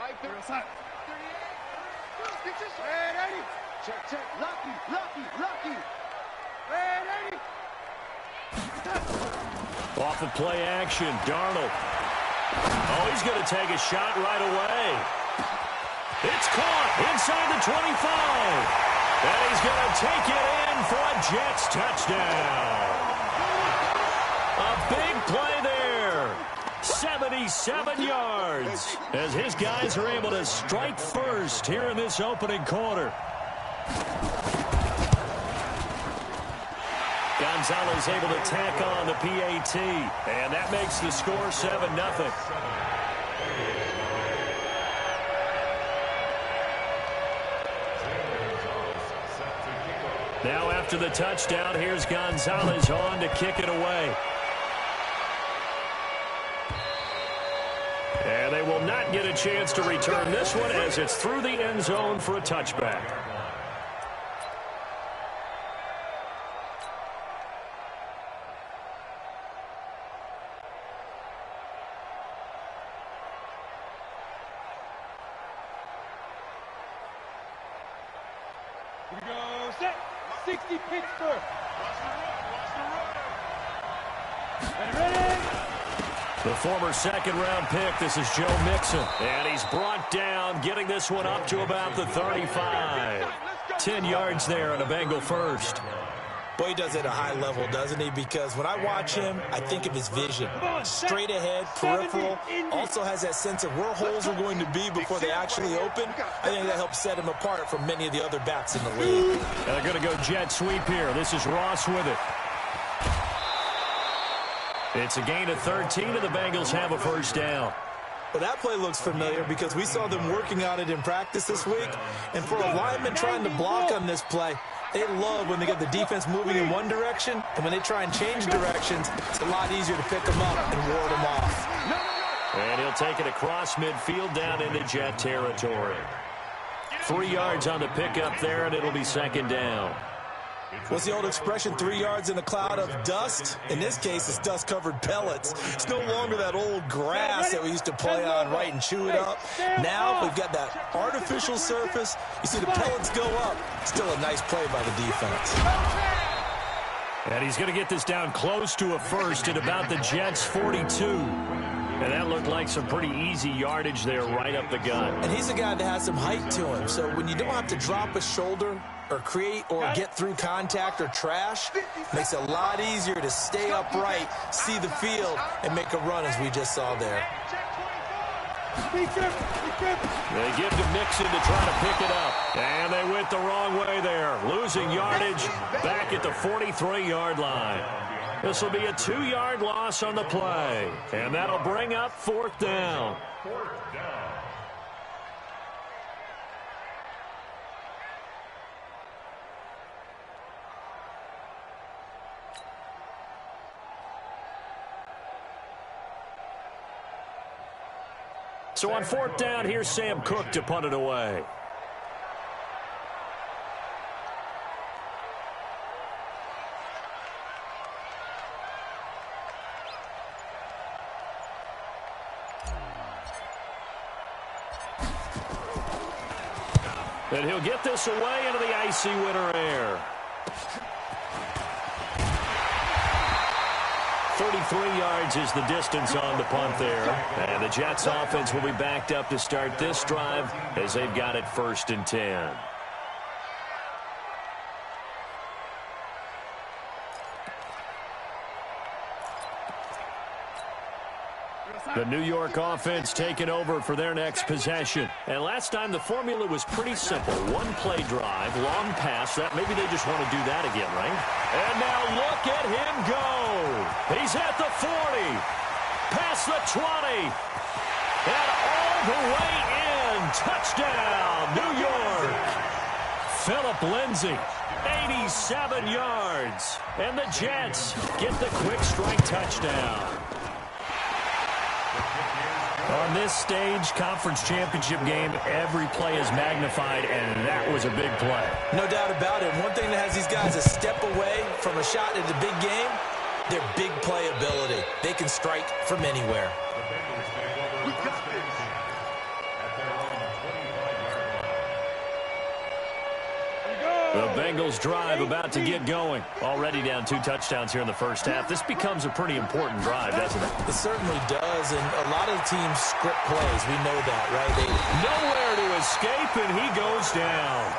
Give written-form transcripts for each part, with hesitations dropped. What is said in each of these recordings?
Right there. Check. Lucky. Ready. Off of play action, Darnold. Oh, he's going to take a shot right away. It's caught inside the 25. And he's going to take it in for a Jets touchdown. A big play there. 77 yards. As his guys are able to strike first here in this opening quarter. Gonzalez able to tack on the PAT. And that makes the score 7-0. Now after the touchdown, here's Gonzalez on to kick it away. And they will not get a chance to return this one as it's through the end zone for a touchback. Here we go, set. 60 Pittsburgh. Ready. The former second-round pick, this is Joe Mixon. And he's brought down, getting this one up to about the 35. 10 yards there on a Bengal first. Boy, he does it at a high level, doesn't he? Because when I watch him, I think of his vision. Straight ahead, peripheral. Also has that sense of where holes are going to be before they actually open. I think that helps set him apart from many of the other backs in the league. They're going to go jet sweep here. This is Ross with it. It's a gain of 13, and the Bengals have a first down. Well, that play looks familiar because we saw them working on it in practice this week. And for a lineman trying to block on this play, they love when they get the defense moving in one direction, and when they try and change directions, it's a lot easier to pick them up and ward them off. And he'll take it across midfield down into Jet territory. 3 yards on the pickup there, and it'll be second down. What's the old expression, 3 yards in a cloud of dust? In this case, it's dust-covered pellets. It's no longer that old grass that we used to play on, right, and chew it up. Now we've got that artificial surface. You see the pellets go up. Still a nice play by the defense. And he's going to get this down close to a first at about the Jets' 42. And that looked like some pretty easy yardage there right up the gut. And he's a guy that has some height to him. So when you don't have to drop a shoulder or create or get through contact or trash, makes it a lot easier to stay upright, see the field, and make a run as we just saw there. They give to Mixon to try to pick it up. And they went the wrong way there. Losing yardage back at the 43-yard line. This will be a 2-yard loss on the play. And that'll bring up fourth down. So on fourth down, here's Sam Cook to punt it away. And he'll get this away into the icy winter air. 33 yards is the distance on the punt there. And the Jets offense will be backed up to start this drive as they've got it first and 10. The New York offense taking over for their next possession. And last time the formula was pretty simple. One play drive, long pass. That maybe they just want to do that again, right? And now look at him go. He's at the 40, past the 20, and all the way in. Touchdown, New York. Phillip Lindsay, 87 yards. And the Jets get the quick strike touchdown. On this stage, conference championship game, every play is magnified, and that was a big play. No doubt about it. One thing that has these guys a step away from a shot at the big game, their big play ability. They can strike from anywhere. Bengals drive about to get going. Already down 2 touchdowns here in the first half. This becomes a pretty important drive, doesn't it? It certainly does, and a lot of teams script plays. We know that, right? Nowhere to escape, and he goes down.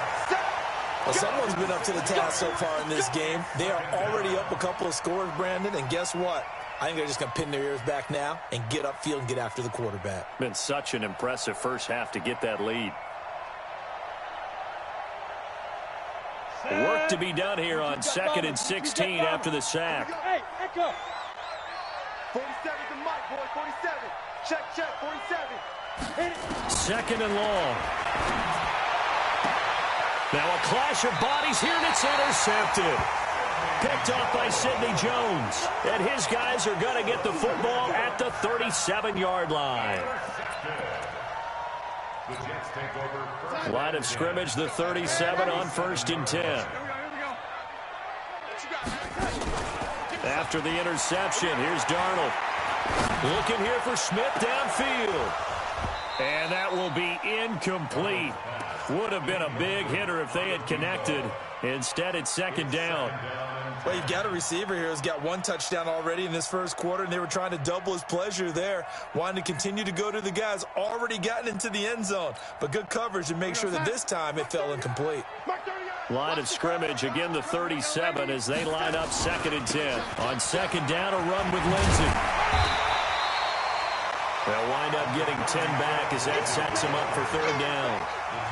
Well, someone's been up to the task so far in this game. They are already up a couple of scores, Brandon, and guess what? I think they're just going to pin their ears back now and get upfield and get after the quarterback. Been such an impressive first half to get that lead. Work to be done here on 2nd and 16 after the sack. Hey, echo. 47 to Mike, boy, 47. Check, 47. Hit it. 2nd and long. Now a clash of bodies here, and it's intercepted. Picked off by Sidney Jones. And his guys are going to get the football at the 37-yard line. Line of scrimmage, the 37 on 1st and 10. After the interception, here's Darnold. Looking here for Smith downfield. And that will be incomplete. Would have been a big hitter if they had connected. Instead, it's 2nd down. Well, you've got a receiver here who's got 1 touchdown already in this first quarter, and they were trying to double his pleasure there, wanting to continue to go to the guys already gotten into the end zone. But good coverage to make sure that this time it fell incomplete. Line of scrimmage, again the 37 as they line up 2nd and 10. On 2nd down, a run with Lindsey. They'll wind up getting 10 back as that sets them up for 3rd down.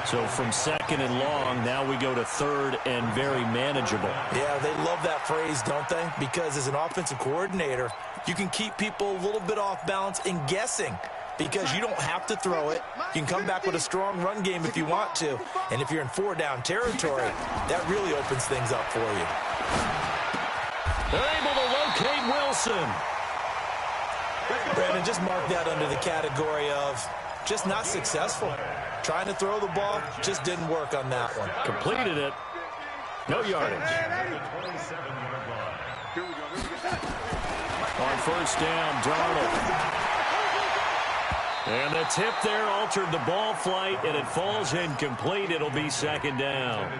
So from 2nd and long, now we go to 3rd and very manageable. Yeah, they love that phrase, don't they? Because as an offensive coordinator, you can keep people a little bit off balance and guessing because you don't have to throw it. You can come back with a strong run game if you want to. And if you're in 4-down territory, that really opens things up for you. They're able to locate Wilson. Brandon, just mark that under the category of just not successful. Trying to throw the ball, just didn't work on that one. Completed it. No yardage. On 1st down, Darnold. And the tip there altered the ball flight, and it falls incomplete. It'll be 2nd down.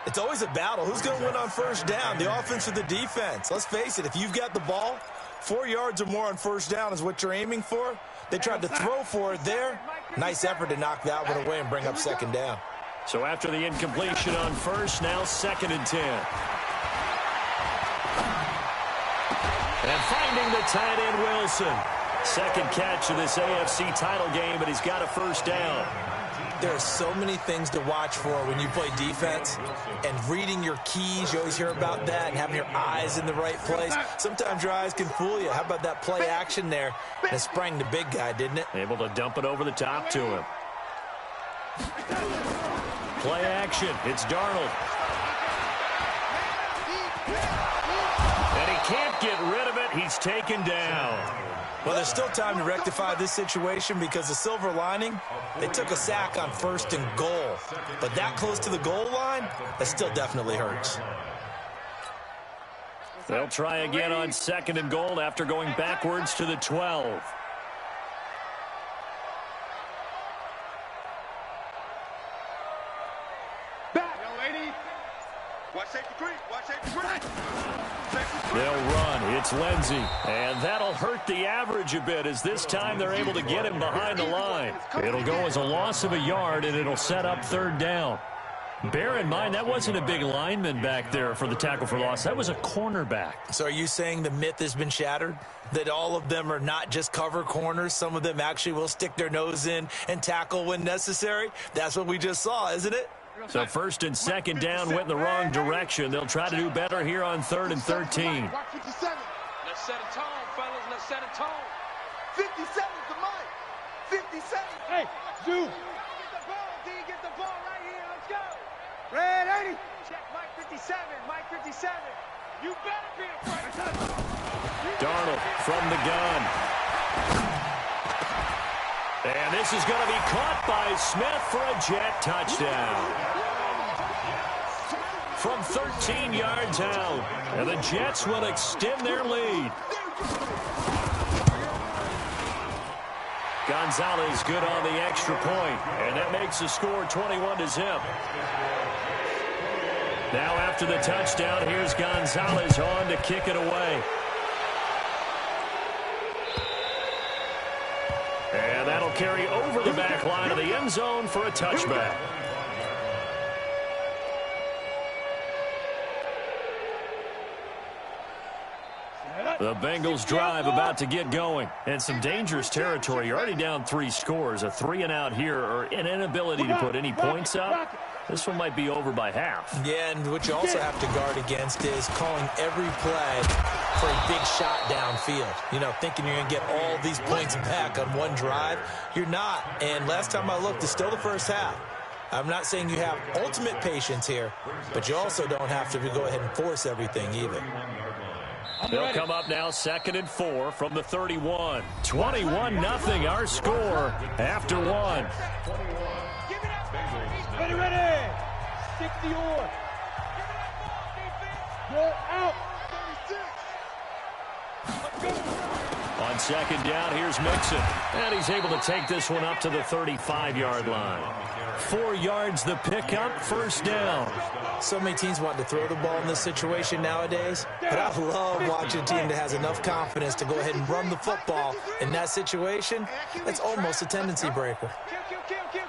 It's always a battle. Who's going to win on 1st down, the offense or the defense? Let's face it, if you've got the ball, 4 yards or more on 1st down is what you're aiming for. They tried to throw for it there. Nice effort to knock that one away and bring up 2nd down. So after the incompletion on 1st, now 2nd and 10. And finding the tight end, Wilson. 2nd catch of this AFC title game, but he's got a 1st down. There are so many things to watch for when you play defense, and reading your keys, you always hear about that, and having your eyes in the right place. Sometimes your eyes can fool you. How about that play action there? And it sprang the big guy, didn't it? Able to dump it over the top to him. Play action. It's Darnold. And he can't get rid of it. He's taken down. Well, there's still time to rectify this situation because the silver lining, they took a sack on 1st and goal. But that close to the goal line, that still definitely hurts. They'll try again on 2nd and goal after going backwards to the 12. Back, young lady. Watch safety creep. Watch safety creep. They'll run. It's Lindsey. And that'll hurt the average a bit as this time they're able to get him behind the line. It'll go as a loss of a yard, and it'll set up 3rd down. Bear in mind, that wasn't a big lineman back there for the tackle for loss. That was a cornerback. So are you saying the myth has been shattered? That all of them are not just cover corners? Some of them actually will stick their nose in and tackle when necessary? That's what we just saw, isn't it? So 1st and 2nd down went in the wrong direction. They'll try to do better here on 3rd and 13. Let's set a tone, fellas. Let's set a tone. 57 to Mike. 57. Hey, Zoo. Get the ball, D. Get the ball right here. Let's go. Red 80. Check Mike 57. Mike 57. You better be afraid. Darnold from the gun. And this is going to be caught by Smith for a Jet touchdown. From 13 yards out, and the Jets will extend their lead. Gonzalez good on the extra point, and that makes the score 21-0. Now after the touchdown, here's Gonzalez on to kick it away. And that'll carry over the back line of the end zone for a touchback. The Bengals drive about to get going. And some dangerous territory. You're already down 3 scores. A 3-and-out here or an inability to put any points up. This one might be over by half. Yeah, and what you also have to guard against is calling every play for a big shot downfield. You know, thinking you're going to get all these points back on one drive. You're not. And last time I looked, it's still the first half. I'm not saying you have ultimate patience here, but you also don't have to go ahead and force everything either. They'll come up now 2nd and 4 from the 31. 21-0 our score after 1. Ready. 60 on. Go out. On 2nd down, here's Mixon. And he's able to take this one up to the 35-yard line. 4 yards the pickup, 1st down. So many teams want to throw the ball in this situation nowadays, but I love watching a team that has enough confidence to go ahead and run the football in that situation. That's almost a tendency breaker. Kill.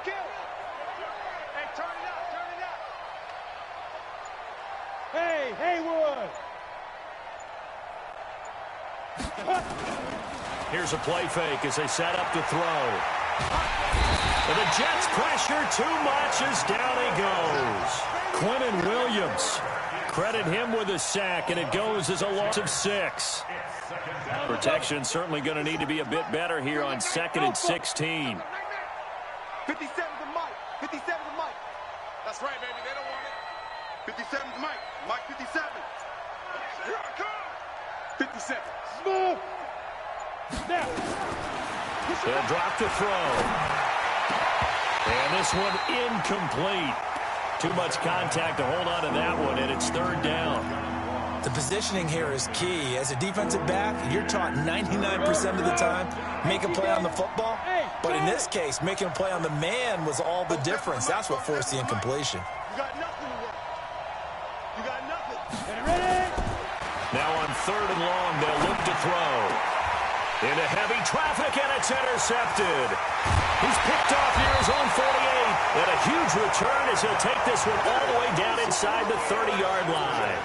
Hey, turn it up. Hey, Haywood. Here's a play fake as they set up to throw. And the Jets pressure too much as down he goes. Quinnen Williams. Credit him with a sack, and it goes as a loss of 6. Protection certainly going to need to be a bit better here on 2nd and 16. 57 to Mike. 57 to Mike. That's right, baby. They don't want it. 57 to Mike. Mike 57. Here I come. 57. Move. Now. They'll drop the throw. And this one incomplete. Too much contact to hold on to that one, and it's 3rd down. The positioning here is key. As a defensive back, you're taught 99% of the time, make a play on the football. But in this case, making a play on the man was all the difference. That's what forced the incompletion. You got nothing to work. You got nothing. Ready? Now on 3rd and long, they'll look to throw. Into heavy traffic, and it's intercepted. He's picked off near his own 48. And a huge return as he'll take this one all the way down inside the 30-yard line.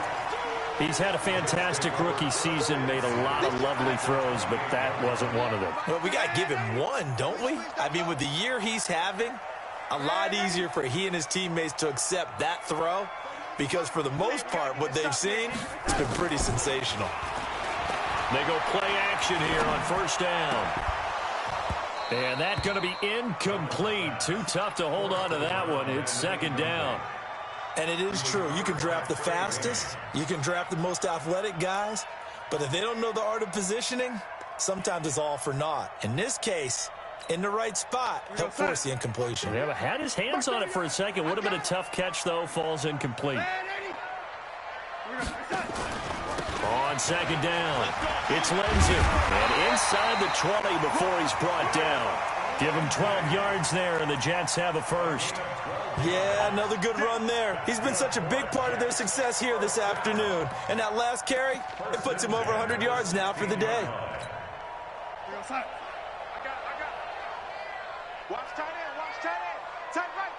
He's had a fantastic rookie season, made a lot of lovely throws, but that wasn't one of them. Well, we got to give him one, don't we? I mean, with the year he's having, a lot easier for he and his teammates to accept that throw, because for the most part, what they've seen, it's been pretty sensational. They go play action here on 1st down. And that's going to be incomplete. Too tough to hold on to that one. It's 2nd down. And it is true. You can draft the fastest. You can draft the most athletic guys. But if they don't know the art of positioning, sometimes it's all for naught. In this case, in the right spot, help force the incompletion. Yeah, but had his hands on it for a second. Would have been a tough catch, though. Falls incomplete. On 2nd down, it's Lindsey. And inside the 20 before he's brought down. Give him 12 yards there, and the Jets have a 1st. Yeah, another good run there. He's been such a big part of their success here this afternoon. And that last carry, it puts him over 100 yards now for the day. I got it. Watch tight end. Tight right.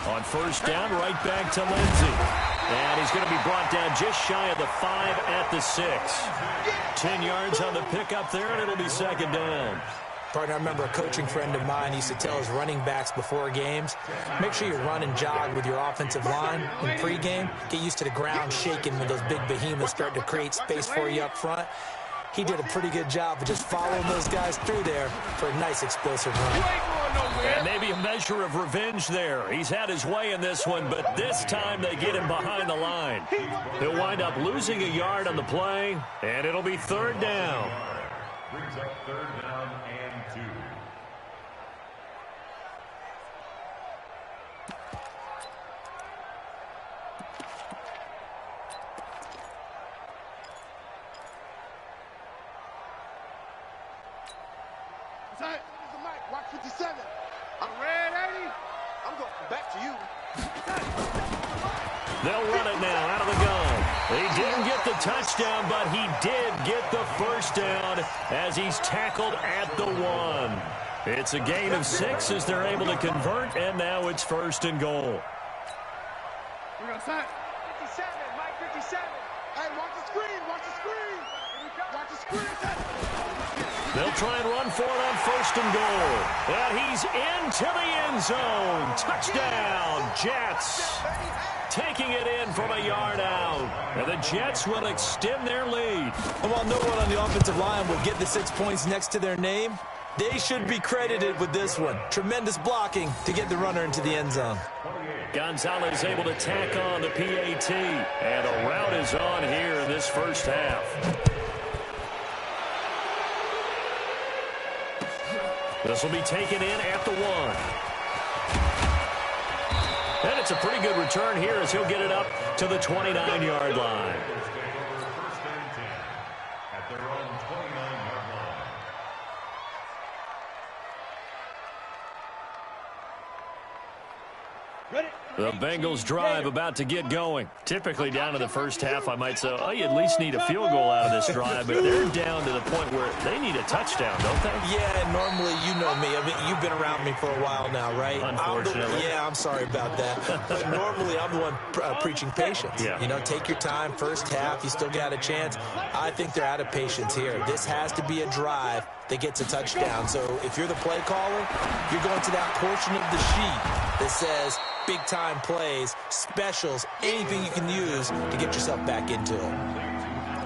On 1st down, right back to Lindsey. And he's going to be brought down just shy of the 5 at the 6. 10 yards on the pickup there, and it'll be 2nd down. Partner, I remember a coaching friend of mine used to tell his running backs before games, make sure you run and jog with your offensive line in pregame. Get used to the ground shaking when those big behemoths start to create space for you up front. He did a pretty good job of just following those guys through there for a nice explosive run. And maybe a measure of revenge there. He's had his way in this one, but this time they get him behind the line. He'll wind up losing a yard on the play, and it'll be 3rd down. Brings up 3rd down and 2. Watch 57. I'm ready. I'm going back to you. They'll run it now out of the gun. He didn't get the touchdown, but he did get the first down as he's tackled at the 1. It's a gain of 6 as they're able to convert, and now it's 1st and goal. We're going to set. 57, Mike 57. Hey, watch the screen, watch the screen. Watch the screen. They'll try and run for it on 1st and goal. And he's into the end zone. Touchdown, Jets. Taking it in from a yard out. And the Jets will extend their lead. And while no one on the offensive line will get the 6 points next to their name, they should be credited with this one. Tremendous blocking to get the runner into the end zone. Gonzalez able to tack on the PAT. And a route is on here in this first half. This will be taken in at the 1. And it's a pretty good return here as he'll get it up to the 29-yard line. First and 10 at their own 29-yard line. The Bengals drive about to get going. Typically down to the first half, I might say, oh, you at least need a field goal out of this drive. But they're down to the point where they need a touchdown, don't they? Yeah, and normally, you know me. I mean, you've been around me for a while now, right? Unfortunately. I'm sorry about that. But normally, I'm the one preaching patience. Yeah. You know, take your time. First half, you still got a chance. I think they're out of patience here. This has to be a drive that gets a touchdown. So if you're the play caller, you're going to that portion of the sheet that says big-time plays, specials, anything you can use to get yourself back into it.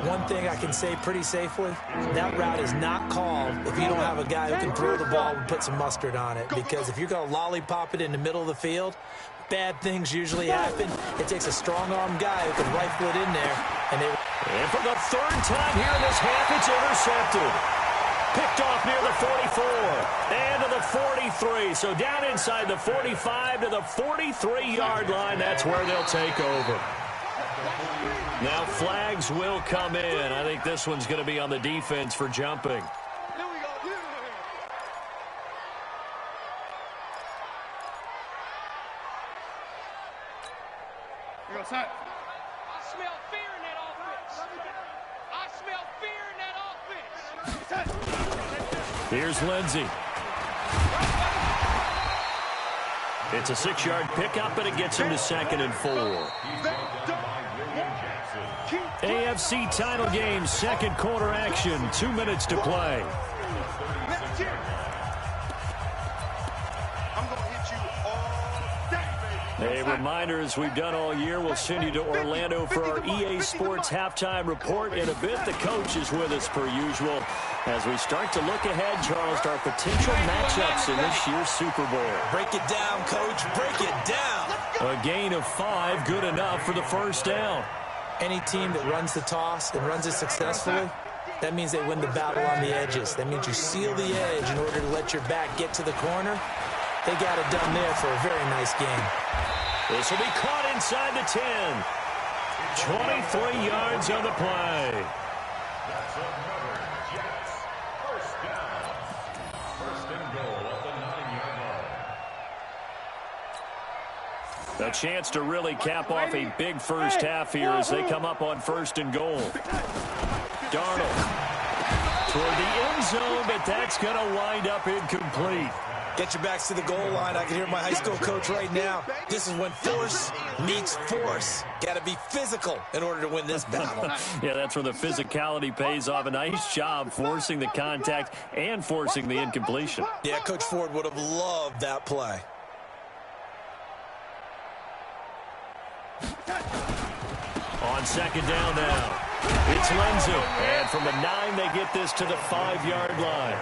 One thing I can say pretty safely, that route is not called if you don't have a guy who can throw the ball and put some mustard on it. Because if you're going to lollipop it in the middle of the field, bad things usually happen. It takes a strong-arm guy who can rifle it in there. And for the 3rd time here in this half, it's intercepted. Picked off near the 44 and to the 43. So down inside the 45 to the 43-yard line. That's where they'll take over. Now flags will come in. I think this one's going to be on the defense for jumping. I smell fear in that offense. I smell fear in that offense. Here's Lindsey. It's a 6-yard pickup, and it gets him to 2nd and 4. AFC title game, 2nd quarter action, 2 minutes to play. A reminder, as we've done all year, we'll send you to Orlando for our EA Sports halftime report. In a bit, the coach is with us per usual as we start to look ahead, Charles, to our potential matchups in this year's Super Bowl. Break it down, Coach. Break it down. A gain of 5, good enough for the first down. Any team that runs the toss and runs it successfully, that means they win the battle on the edges. That means you seal the edge in order to let your back get to the corner. They got it done there for a very nice game. This will be caught inside the 10. 23 yards on the play. That's another Jets. First down. 1st and goal at the 9-yard line. A chance to really cap off a big first half here as they come up on 1st and goal. Darnold toward the end zone, but that's going to wind up incomplete. Get your backs to the goal line. I can hear my high school coach right now. This is when force meets force. Got to be physical in order to win this battle. Yeah, that's where the physicality pays off. A nice job forcing the contact and forcing the incompletion. Yeah, Coach Ford would have loved that play. On 2nd down now, it's Lindsey. And from the 9, they get this to the 5-yard line.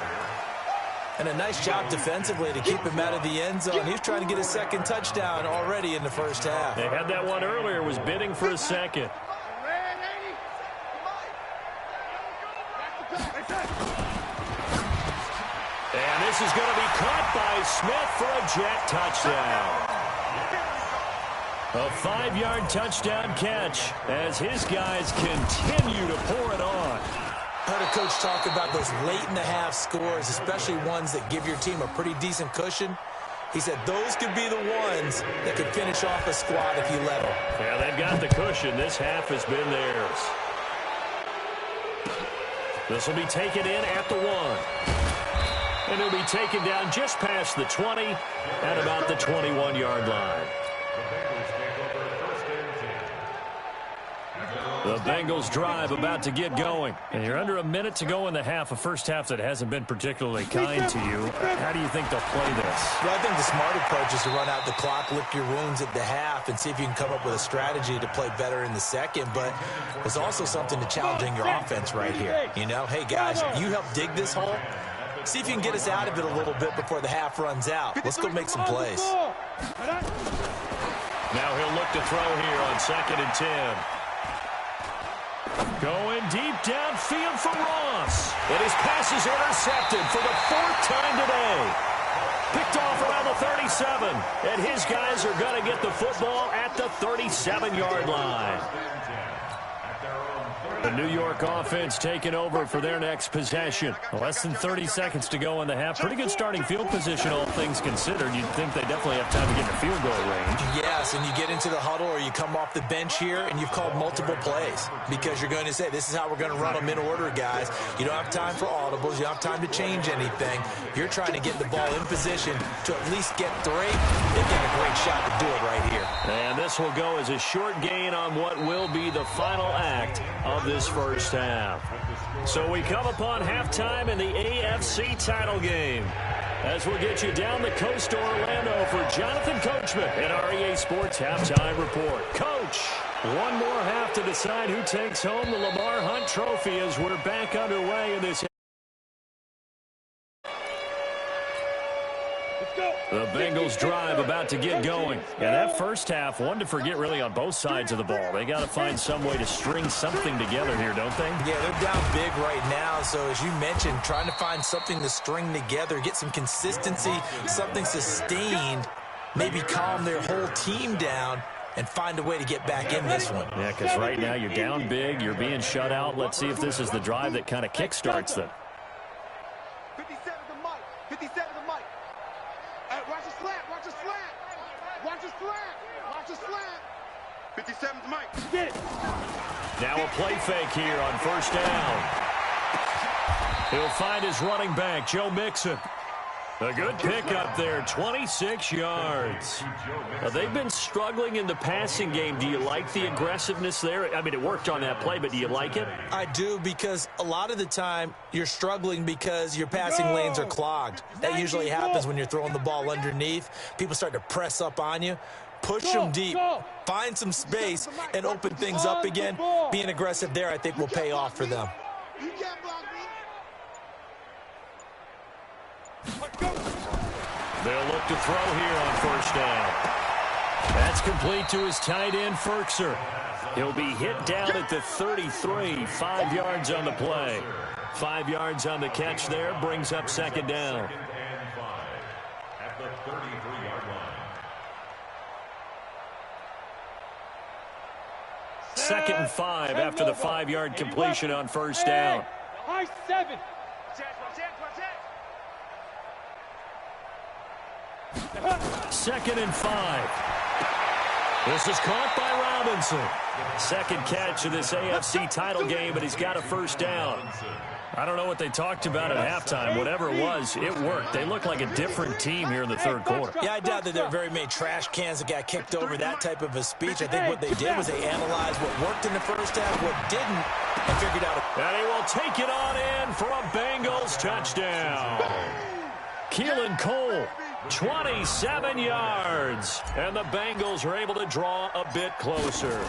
And a nice job defensively to keep him out of the end zone. He's trying to get his 2nd touchdown already in the first half. They had that one earlier, was bidding for a 2nd. And this is going to be caught by Smith for a Jet touchdown. A 5-yard touchdown catch as his guys continue to pour it on. I heard a coach talk about those late-in-the-half scores, especially ones that give your team a pretty decent cushion. He said those could be the ones that could finish off a squad if you let them. Yeah, they've got the cushion. This half has been theirs. This will be taken in at the 1. And it'll be taken down just past the 20 at about the 21-yard line. The Bengals drive about to get going. And you're under a minute to go in the half, a first half that hasn't been particularly kind to you. How do you think they'll play this? Well, I think the smart approach is to run out the clock, lick your wounds at the half, and see if you can come up with a strategy to play better in the second. But there's also something to challenging your offense right here. You know, hey, guys, you help dig this hole. See if you can get us out of it a little bit before the half runs out. Let's go make some plays. Now he'll look to throw here on 2nd and 10. Going deep downfield for Ross. And his pass is intercepted for the 4th time today. Picked off around the 37. And his guys are going to get the football at the 37-yard line. The New York offense taking over for their next possession. Less than 30 seconds to go in the half. Pretty good starting field position, all things considered. You'd think they definitely have time to get in the field goal range. Yes, and you get into the huddle or you come off the bench here and you've called multiple plays because you're going to say, this is how we're going to run them in order, guys. You don't have time for audibles. You don't have time to change anything. You're trying to get the ball in position to at least get 3. They've got a great shot to do it right here. And this will go as a short gain on what will be the final act of this first half. So we come upon halftime in the AFC title game. As we'll get you down the coast to Orlando for Jonathan Coachman at our EA Sports Halftime Report. Coach, one more half to decide who takes home the Lamar Hunt Trophy as we're back underway in this. The Bengals drive about to get going. And that first half, one to forget really on both sides of the ball. They got to find some way to string something together here, don't they? Yeah, they're down big right now. So as you mentioned, trying to find something to string together, get some consistency, something sustained, maybe calm their whole team down and find a way to get back in this one. Yeah, because right now you're down big, you're being shut out. Let's see if this is the drive that kind of kickstarts them. 57 to Mike. 57 to Mike. Watch the slant. Watch the slant. Watch the slant. Watch the slant. 57 to Mike. Get it. Now a play fake here on first down. He'll find his running back, Joe Mixon. A good pickup there, 26 yards. They've been struggling in the passing game. Do you like the aggressiveness there? I mean, it worked on that play, but do you like it? I do, because a lot of the time you're struggling because your passing lanes are clogged. That usually happens when you're throwing the ball underneath. People start to press up on you. Push them deep, find some space, and open things up again. Being aggressive there, I think, will pay off for them. They'll look to throw here on first down. That's complete to his tight end, Ferkser. He'll be hit down at the 33, 5 yards on the play. 5 yards on the catch there, brings up second down. At the 33-yard line. 2nd and 5 after the 5-yard completion on first down. High 7. 2nd and 5. This is caught by Robinson. Second catch of this AFC title game, but he's got a first down. I don't know what they talked about at halftime. Whatever it was, it worked. They look like a different team here in the third quarter. Yeah, I doubt that there are very many trash cans that got kicked over, that type of a speech. I think what they did was they analyzed what worked in the first half, what didn't, and figured out. And he will take it on in for a Bengals touchdown. Keelan Cole, 27 yards. And the Bengals are able to draw a bit closer.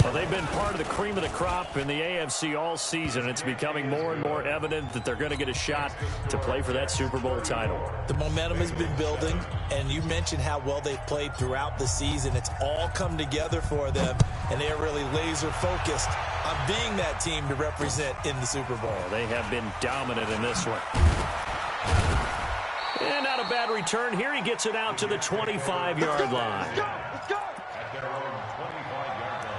Well, they've been part of the cream of the crop in the AFC all season. It's becoming more and more evident that they're going to get a shot to play for that Super Bowl title. The momentum has been building, and you mentioned how well they've played throughout the season. It's all come together for them, and they are really laser-focused on being that team to represent in the Super Bowl. They have been dominant in this one. And not a bad return here. He gets it out to the 25-yard line. Let's go. Let's go. At their own 25-yard line.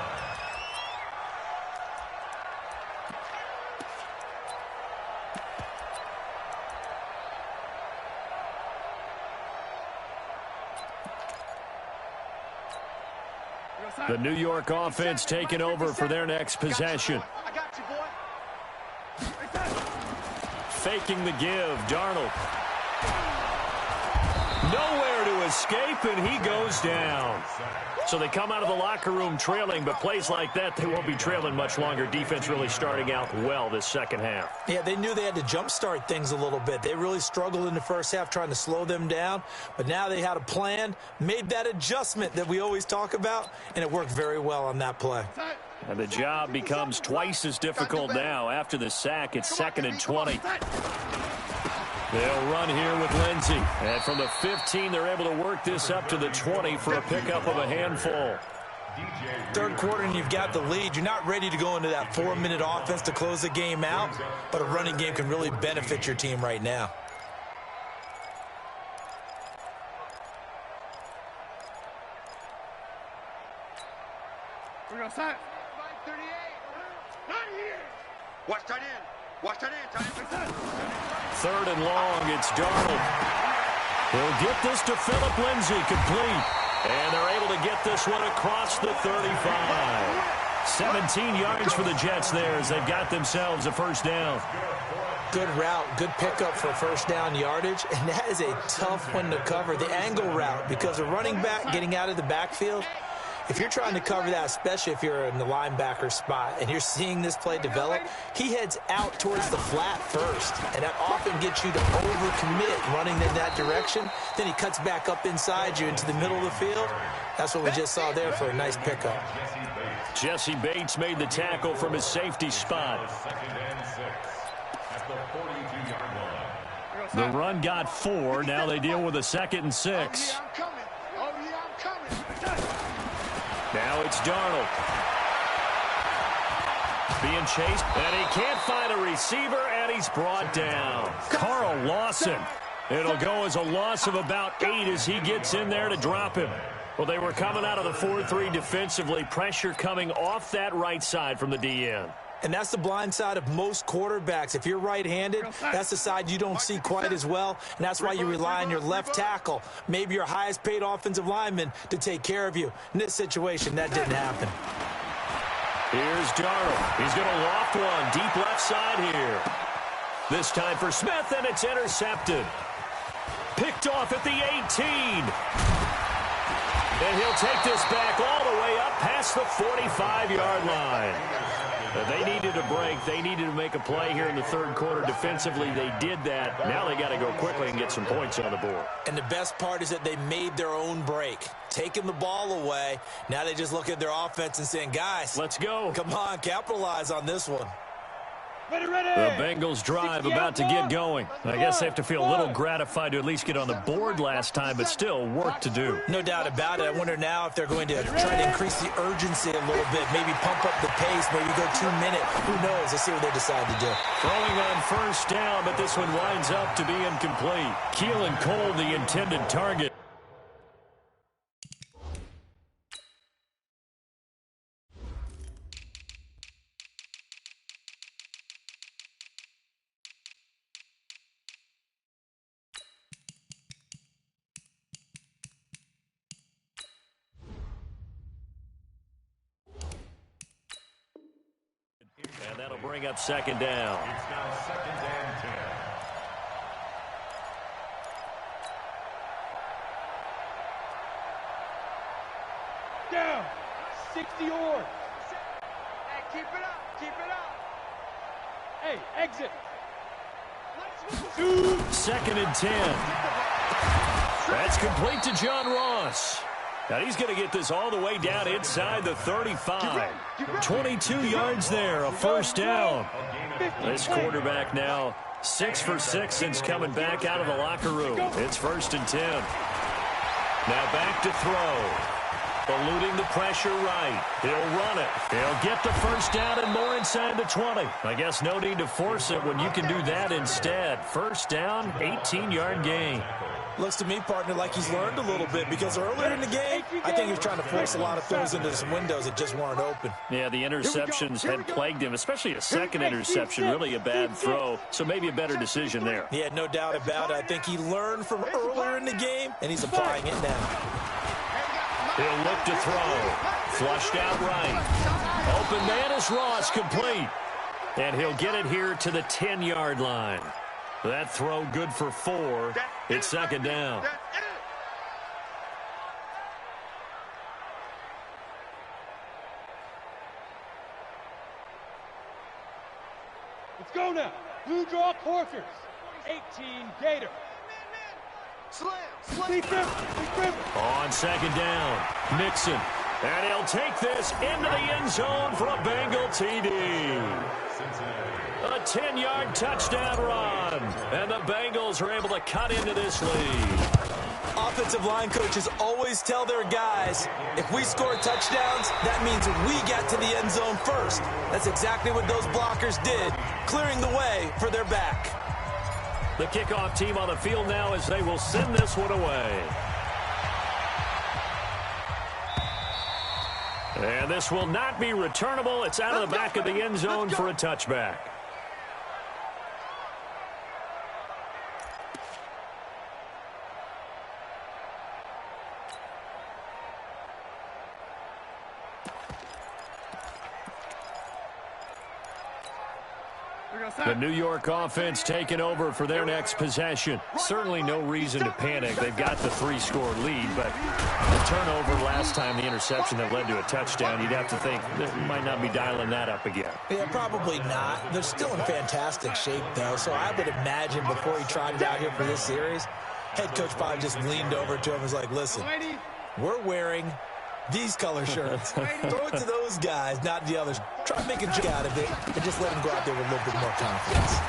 The New York offense taking over for their next possession. I got you, boy. Faking the give, Darnold. Nowhere to escape, and he goes down. So they come out of the locker room trailing, but plays like that, they won't be trailing much longer. Defense really starting out well this second half. Yeah, they knew they had to jumpstart things a little bit. They really struggled in the first half trying to slow them down, but now they had a plan, made that adjustment that we always talk about, and it worked very well on that play. And the job becomes twice as difficult now. After the sack, it's 2nd and 20. They'll run here with Lindsey. And from the 15, they're able to work this up to the 20 for a pickup of a handful. Third quarter and you've got the lead. You're not ready to go into that 4-minute offense to close the game out, but a running game can really benefit your team right now. We're going to set. 38. Not here. Watch tight end. Watch tight end. Tight end. 3rd and long, it's Darnold. He'll get this to Phillip Lindsay, complete. And they're able to get this one across the 35. 17 yards for the Jets there as they've got themselves a first down. Good route, good pickup for first down yardage, and that is a tough one to cover. The angle route, because a running back getting out of the backfield, if you're trying to cover that, especially if you're in the linebacker spot and you're seeing this play develop, he heads out towards the flat first, and that often gets you to overcommit running in that direction. Then he cuts back up inside you into the middle of the field. That's what we just saw there for a nice pickup. Jesse Bates made the tackle from his safety spot. The run got 4. Now they deal with a 2nd and 6. Now it's Darnold. Being chased, and he can't find a receiver, and he's brought down. Carl Lawson. It'll go as a loss of about 8 as he gets in there to drop him. Well, they were coming out of the 4-3 defensively. Pressure coming off that right side from the DN. And that's the blind side of most quarterbacks. If you're right-handed, that's the side you don't see quite as well, and that's why you rely on your left tackle, maybe your highest-paid offensive lineman, to take care of you. In this situation, that didn't happen. Here's Darnold. He's going to loft one deep left side here. This time for Smith, and it's intercepted. Picked off at the 18. And he'll take this back all the way up past the 45-yard line. They needed a break. They needed to make a play here in the third quarter. Defensively, they did that. Now they got to go quickly and get some points on the board. And the best part is that they made their own break, taking the ball away. Now they just look at their offense and saying, guys, let's go. Come on, capitalize on this one. The Bengals drive about to get going. I guess they have to feel a little gratified to at least get on the board last time, but still work to do. No doubt about it. I wonder now if they're going to try to increase the urgency a little bit, maybe pump up the pace, maybe go 2-minute. Who knows? Let's see what they decide to do. Throwing on first down, but this one winds up to be incomplete. Keelan Cole, the intended target. And that'll bring up second down. It's now 2nd and 10. Down. 60 yards. Hey, keep it up. Keep it up. Hey, exit. 2nd and 10. That's complete to John Ross. Now he's going to get this all the way down inside the 35. 22 yards there, a first down. This quarterback now 6 for 6 since coming back out of the locker room. It's 1st and 10. Now back to throw. Eluding the pressure right. He'll run it. He'll get the first down and more inside the 20. I guess no need to force it when you can do that instead. First down, 18-yard gain. Looks to me, partner, like he's learned a little bit, because earlier in the game, I think he was trying to force a lot of throws into some windows that just weren't open. Yeah, the interceptions had plagued him, especially a second interception, really a bad throw, so maybe a better decision there. Yeah, no doubt about it. I think he learned from earlier in the game, and he's applying it now. He'll look to throw. Flushed out right. Open man is Ross, complete. And he'll get it here to the 10-yard line. That throw good for 4. It's second down. Let's go now. Blue draw quarters. 18 Gator. Slam. On second down, Nixon. And he'll take this into the end zone for a Bengal TD. A 10-yard touchdown run. And the Bengals are able to cut into this lead. Offensive line coaches always tell their guys, if we score touchdowns, that means we get to the end zone first. That's exactly what those blockers did, clearing the way for their back. The kickoff team on the field now as they will send this one away. And this will not be returnable. It's out of the back of the end zone for a touchback. The New York offense taking over for their next possession. Certainly no reason to panic. They've got the 3-score lead, but the turnover last time, the interception that led to a touchdown, you'd have to think they might not be dialing that up again. Yeah, probably not. They're still in fantastic shape, though, so I would imagine before he trotted out here for this series, head coach probably just leaned over to him and was like, listen, we're wearing these color shirts. Throw it to those guys, not the others. Try to make a joke out of it and just let them go out there with a little bit more confidence.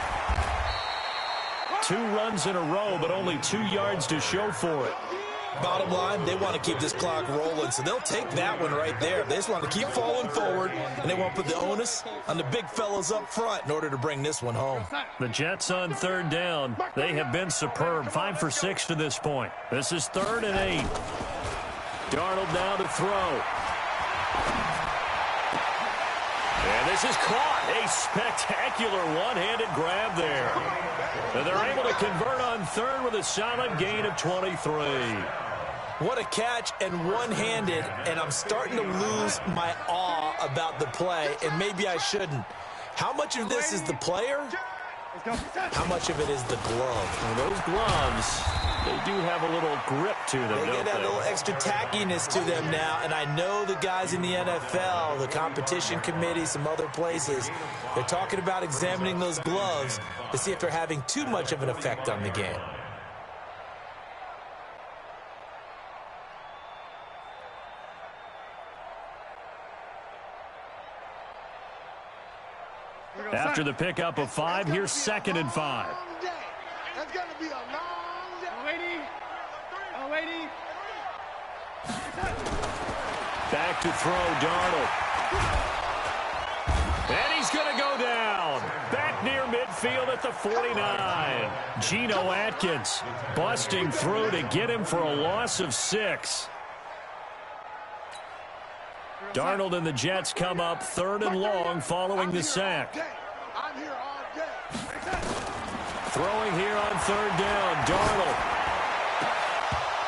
2 runs in a row, but only 2 yards to show for it. Bottom line, they want to keep this clock rolling, so they'll take that one right there. They just want to keep falling forward, and they won't put the onus on the big fellows up front in order to bring this one home. The Jets on 3rd down. They have been superb, 5 for 6 to this point. This is 3rd and 8. Darnold now to throw. And this is caught. A spectacular one-handed grab there. And they're able to convert on 3rd with a solid gain of 23. What a catch and one-handed, and I'm starting to lose my awe about the play, and maybe I shouldn't. How much of this is the player? How much of it is the glove? Well, those gloves, they do have a little grip to them, They get that they? little extra tackiness to them now, and I know the guys in the NFL, the competition committee, some other places, they're talking about examining those gloves to see if they're having too much of an effect on the game. After the pickup of 5, here's 2nd and 5. That's going to be a long day. Lady. Back to throw, Darnold. And he's going to go down. Back near midfield at the 49. Geno Atkins busting through to get him for a loss of 6. Darnold and the Jets come up 3rd and long following the sack. I'm here all day. Throwing here on 3rd down, Darnold.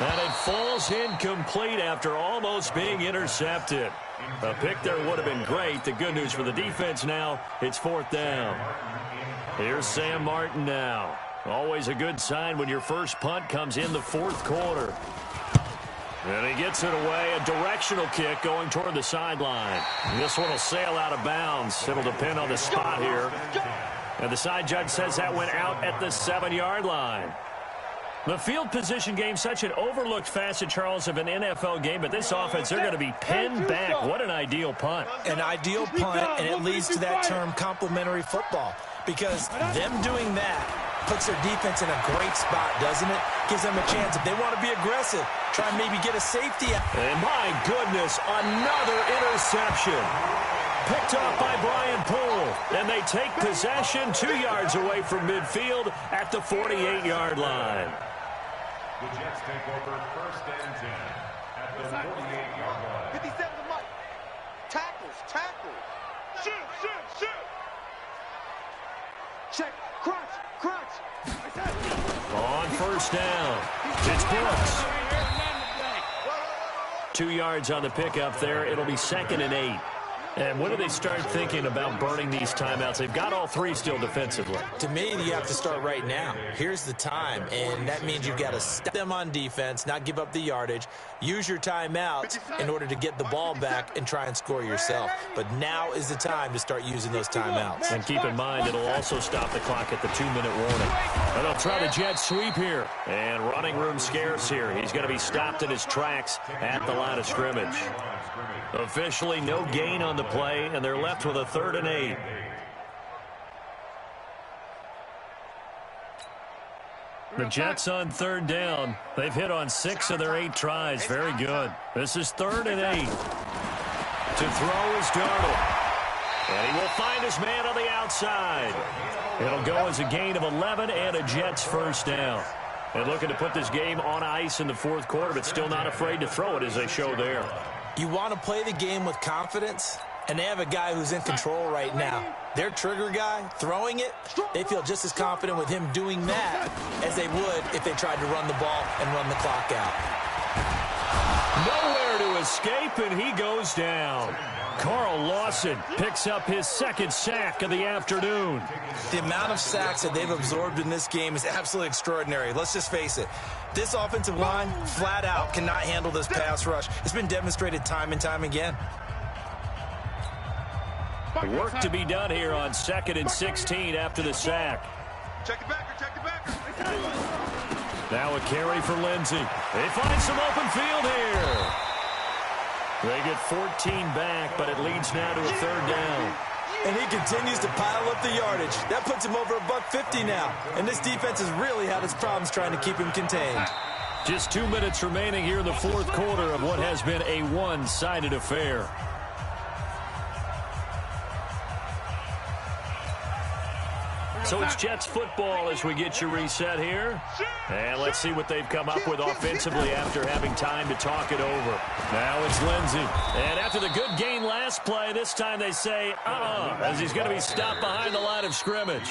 And it falls incomplete after almost being intercepted. A pick there would have been great. The good news for the defense now, it's 4th down. Here's Sam Martin now. Always a good sign when your first punt comes in the 4th quarter. And he gets it away, a directional kick going toward the sideline. This one will sail out of bounds. It'll depend on the spot here. And the side judge says that went out at the 7-yard line. The field position game, such an overlooked facet, Charles, of an NFL game, but this offense, they're going to be pinned back. What an ideal punt. An ideal punt, and it leads to that term complementary football, because them doing that puts their defense in a great spot, doesn't it? Gives them a chance. If they want to be aggressive, try and maybe get a safety out. And my goodness, another interception. Picked off by Brian Poole. And they take possession 2 yards away from midfield at the 48-yard line. The Jets take over 1st and 10 at the 48-yard line. 57 to Mike. Tackles. Shoot. Check. Crunch. On 1st down, it's Brooks. 2 yards on the pickup there. It'll be 2nd and 8. And when do they start thinking about burning these timeouts? They've got all 3 still defensively. To me, you have to start right now. Here's the time, and that means you've got to stop them on defense, not give up the yardage, use your timeouts in order to get the ball back and try and score yourself. But now is the time to start using those timeouts. And keep in mind, it'll also stop the clock at the 2-minute warning. And they'll try the jet sweep here. And running room scarce here. He's going to be stopped in his tracks at the line of scrimmage. Officially no gain on the play, and they're left with a 3rd and 8. The Jets on 3rd down. They've hit on 6 of their 8 tries. Very good. This is 3rd and 8. To throw is Darnold. And he will find his man on the outside. It'll go as a gain of 11 and a Jets first down. And looking to put this game on ice in the 4th quarter, but still not afraid to throw it as they show there. You want to play the game with confidence, and they have a guy who's in control right now. Their trigger guy, throwing it, they feel just as confident with him doing that as they would if they tried to run the ball and run the clock out. Nowhere to escape, and he goes down. Carl Lawson picks up his 2nd sack of the afternoon. The amount of sacks that they've absorbed in this game is absolutely extraordinary. Let's just face it. This offensive line, flat out, cannot handle this pass rush. It's been demonstrated time and time again. Work to be done here on 2nd and 16 after the sack. Check the backer, check the backer. Now a carry for Lindsey. They find some open field here. They get 14 back, but it leads now to a 3rd down. And he continues to pile up the yardage. That puts him over $150 now. And this defense has really had its problems trying to keep him contained. Just 2 minutes remaining here in the 4th quarter of what has been a one-sided affair. So it's Jets football as we get you reset here. And let's see what they've come up with offensively after having time to talk it over. Now it's Lindsey. And after the good gain last play, this time they say, as he's going to be stopped behind the line of scrimmage.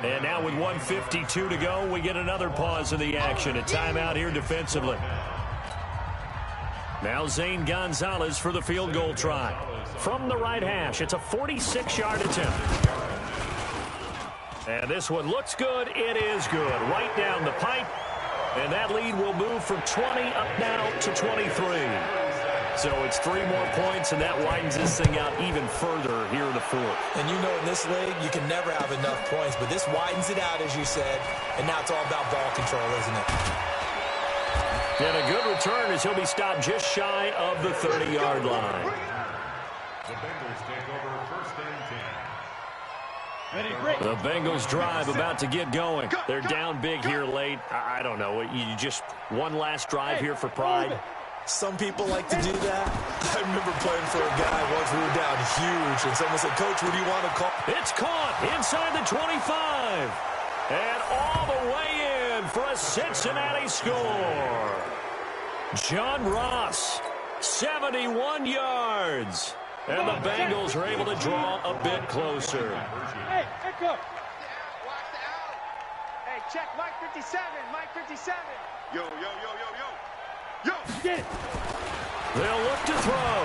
And now with 1:52 to go, we get another pause in the action. A timeout here defensively. Now Zane Gonzalez for the field goal try. From the right hash, it's a 46-yard attempt. And this one looks good. It is good. Right down the pipe. And that lead will move from 20 up now to 23. So it's 3 more points, and that widens this thing out even further here in the 4th. And you know in this league, you can never have enough points. But this widens it out, as you said. And now it's all about ball control, isn't it? And a good return as he'll be stopped just shy of the 30-yard line. The Bengals take over 1st and 10. The Bengals drive about to get going. They're down big here late. I don't know. You just one last drive here for pride. Some people like to do that. I remember playing for a guy once we were down huge, and someone said, Coach, what do you want to call? It's caught inside the 25. And all the way in for a Cincinnati score. John Ross, 71 yards. And the Bengals are able to draw a bit closer. Hey, Echo. Watch the out. Hey, check Mike 57. Mike 57. Yo, yo, yo, yo, yo. Yo. Get it. They'll look to throw.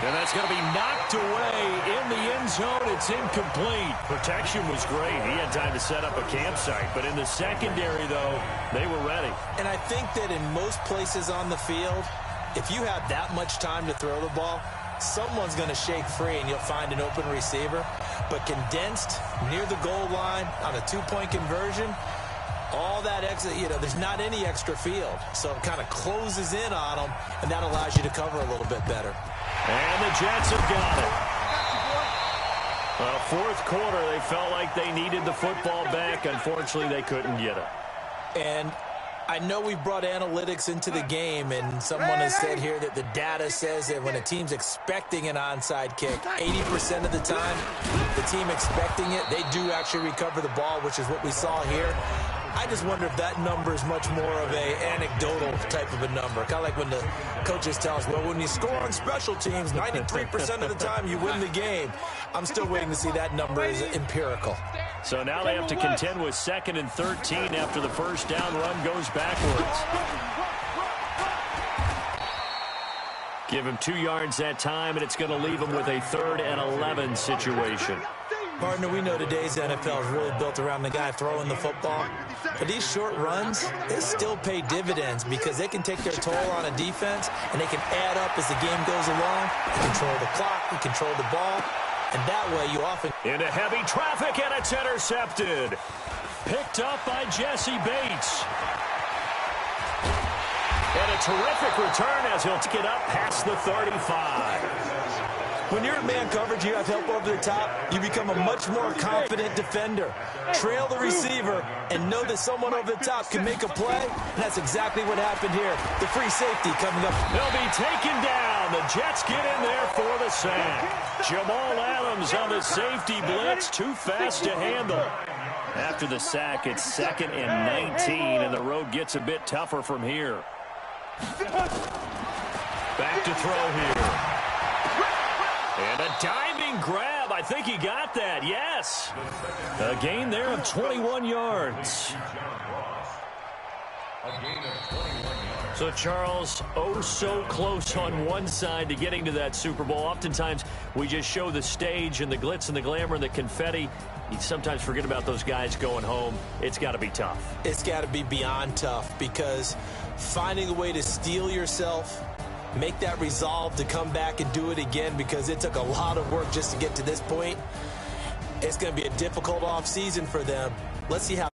And that's going to be knocked away in the end zone. It's incomplete. Protection was great. He had time to set up a campsite. But in the secondary, though, they were ready. And I think that in most places on the field, if you have that much time to throw the ball, someone's going to shake free and you'll find an open receiver. But condensed near the goal line on a 2-point conversion, all that extra, there's not any extra field. So it kind of closes in on them, and that allows you to cover a little bit better. And the Jets have got it. Well, 4th quarter, they felt like they needed the football back. Unfortunately, they couldn't get it. And I know we brought analytics into the game, and someone has said here that the data says that when a team's expecting an onside kick, 80% of the time, the team expecting it, they do actually recover the ball, which is what we saw here. I just wonder if that number is much more of a anecdotal type of a number. Kind of like when the coaches tell us, well, when you score on special teams, 93% of the time you win the game. I'm still waiting to see that number is empirical. So now they have to contend with 2nd and 13 after the first down run goes backwards. Give him 2 yards that time, and it's going to leave him with a 3rd and 11 situation. Partner, we know today's NFL is really built around the guy throwing the football. But these short runs, they still pay dividends because they can take their toll on a defense, and they can add up as the game goes along. You control the clock, you control the ball, and that way you often... Into heavy traffic, and it's intercepted. Picked up by Jesse Bates. And a terrific return as he'll take it up past the 35. When you're in man coverage, you have help over the top, you become a much more confident defender. Trail the receiver and know that someone over the top can make a play, and that's exactly what happened here. The free safety coming up. They'll be taken down. The Jets get in there for the sack. Jamal Adams on the safety blitz, too fast to handle. After the sack, it's 2nd and 19, and the road gets a bit tougher from here. Back to throw here. And a diving grab. I think he got that. Yes. A gain there of 21 yards. So, Charles, oh so close on one side to getting to that Super Bowl. Oftentimes, we just show the stage and the glitz and the glamour and the confetti. You sometimes forget about those guys going home. It's got to be tough. It's got to be beyond tough because finding a way to steel yourself, make that resolve to come back and do it again because it took a lot of work just to get to this point. It's going to be a difficult offseason for them. Let's see how